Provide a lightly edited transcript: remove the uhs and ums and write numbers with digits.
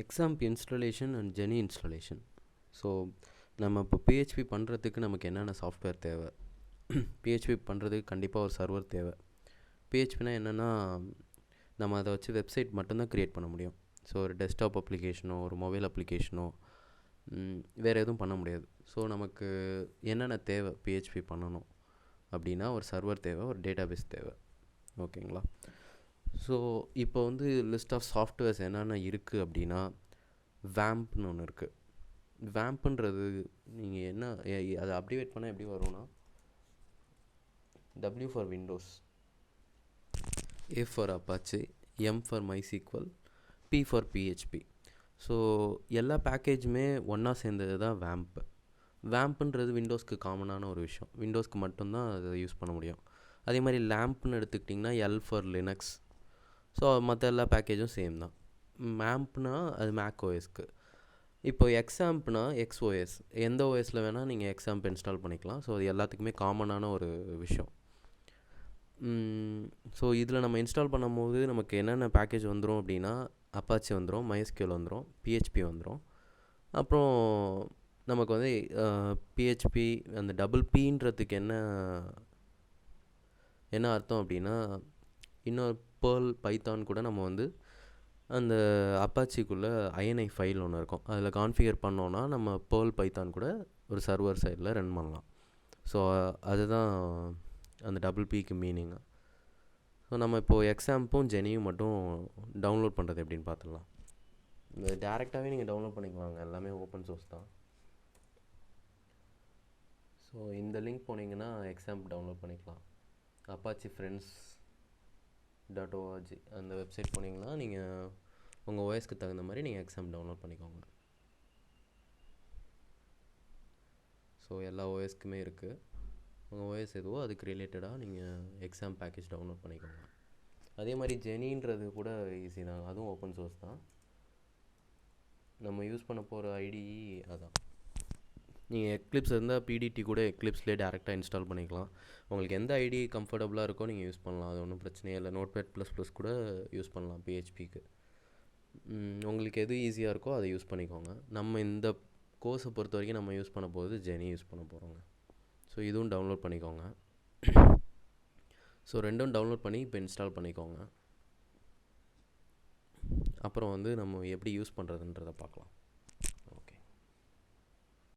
XAMPP installation and Jenny installation. So நம்ம இப்போ PHP பண்ணுறதுக்கு நமக்கு என்னென்ன சாஃப்ட்வேர் தேவை? பிஹெச்பி பண்ணுறதுக்கு கண்டிப்பாக ஒரு சர்வர் தேவை. பிஹெச்பினா என்னென்னா, நம்ம அதை வச்சு வெப்சைட் மட்டும்தான் க்ரியேட் பண்ண முடியும். ஸோ ஒரு டெஸ்க்டாப் அப்ளிகேஷனோ ஒரு மொபைல் அப்ளிகேஷனோ வேறு எதுவும் பண்ண முடியாது. ஸோ நமக்கு என்னென்ன தேவை பிஹெச்பி பண்ணணும் அப்படின்னா, ஒரு சர்வர் தேவை, ஒரு டேட்டாபேஸ் தேவை. ஓகேங்களா? ஸோ இப்போ வந்து லிஸ்ட் ஆஃப் சாஃப்ட்வேர்ஸ் என்னென்ன இருக்குது அப்படின்னா, வேம்ப்னு ஒன்று இருக்குது. வேம்ப்புன்றது நீங்கள் என்ன அதை அப்டிவேட் பண்ணால் எப்படி வரும்னா, W for Windows, A for Apache, M for MySQL, P for PHP. So எல்லா பேக்கேஜுமே ஒன்றா சேர்ந்தது தான் வேம்ப். வேம்ப்புன்றது விண்டோஸ்க்கு காமனான ஒரு விஷயம். விண்டோஸ்க்கு மட்டும்தான் அதை யூஸ் பண்ண முடியும். அதே மாதிரி லேம்ப்னு எடுத்துக்கிட்டிங்கன்னா L ஃபார் லினக்ஸ். ஸோ மற்ற எல்லா பேக்கேஜும் சேம் தான். மேம்ப்னா அது மேக் ஓஎஸ்க்கு. இப்போ எக்ஸாம்ப்னா XOS, எந்த ஓஎஸில் வேணால் நீங்கள் எக்ஸாம்ப் இன்ஸ்டால் பண்ணிக்கலாம். ஸோ அது எல்லாத்துக்குமே காமனான ஒரு விஷயம். ஸோ இதில் நம்ம இன்ஸ்டால் பண்ணும்போது நமக்கு என்னென்ன பேக்கேஜ் வந்துடும் அப்படின்னா, அப்பாச்சி வந்துடும், MySQL வந்துடும், PHP வந்துடும். அப்புறம் நமக்கு வந்து PHP அந்த டபுள் Pன்றதுக்கு என்ன அர்த்தம் அப்படின்னா, இன்னொரு Perl, பைத்தான் கூட நம்ம வந்து அந்த அப்பாச்சிக்குள்ளே INI ஃபைல் ஒன்று இருக்கும். அதில் கான்ஃபிகர் பண்ணோன்னா நம்ம Perl, பைத்தான் கூட ஒரு சர்வர் சைடில் ரன் பண்ணலாம். ஸோ அதுதான் அந்த டபுள் Pக்கு மீனிங். ஸோ நம்ம இப்போது எக்ஸாம்பும் ஜெனியும் மட்டும் டவுன்லோட் பண்ணுறது எப்படின்னு பார்த்துடலாம். டேரெக்டாகவே நீங்கள் டவுன்லோட் பண்ணிக்கலாங்க, எல்லாமே ஓப்பன் சோர்ஸ் தான். ஸோ இந்த லிங்க் போனீங்கன்னா எக்ஸாம்ப் டவுன்லோட் பண்ணிக்கலாம். அப்பாச்சி friends.org அந்த வெப்சைட் போனீங்கன்னா நீங்கள் உங்கள் ஓஎஸ்க்கு தகுந்த மாதிரி நீங்கள் எக்ஸாம்ப் டவுன்லோட் பண்ணிக்கோங்க. ஸோ எல்லா ஓஎஸ்க்குமே இருக்குது. உங்கள் ஓஎஸ் எதுவோ அதுக்கு ரிலேட்டடாக நீங்கள் எக்ஸாம் பேக்கேஜ் டவுன்லோட் பண்ணிக்கோங்க. அதே மாதிரி ஜெனின்றது கூட ஈஸி தான், அதுவும் ஓப்பன் சோர்ஸ் தான். நம்ம யூஸ் பண்ண போகிற ஐடிஇ அதான். நீங்கள் எக்லிப்ஸ் இருந்தால் PDT கூட எக்லிப்ஸ்லேயே டேரெக்டாக இன்ஸ்டால் பண்ணிக்கலாம். உங்களுக்கு எந்த ஐடி கம்ஃபர்டபுளாக இருக்கோ நீங்கள் யூஸ் பண்ணலாம், அது ஒன்றும் பிரச்சனையே இல்லை. Notepad++ கூட யூஸ் பண்ணலாம் PHPக்கு. உங்களுக்கு எது ஈஸியாக இருக்கோ அதை யூஸ் பண்ணிக்கோங்க. நம்ம இந்த கோர்ஸை பொறுத்த வரைக்கும் நம்ம யூஸ் பண்ண போகிறது ஜெனி யூஸ் பண்ண போகிறோங்க. ஸோ இதுவும் டவுன்லோட் பண்ணிக்கோங்க. ஸோ ரெண்டும் டவுன்லோட் பண்ணி இப்போ இன்ஸ்டால் பண்ணிக்கோங்க. அப்புறம் வந்து நம்ம எப்படி யூஸ் பண்ணுறதுன்றதை பார்க்கலாம்.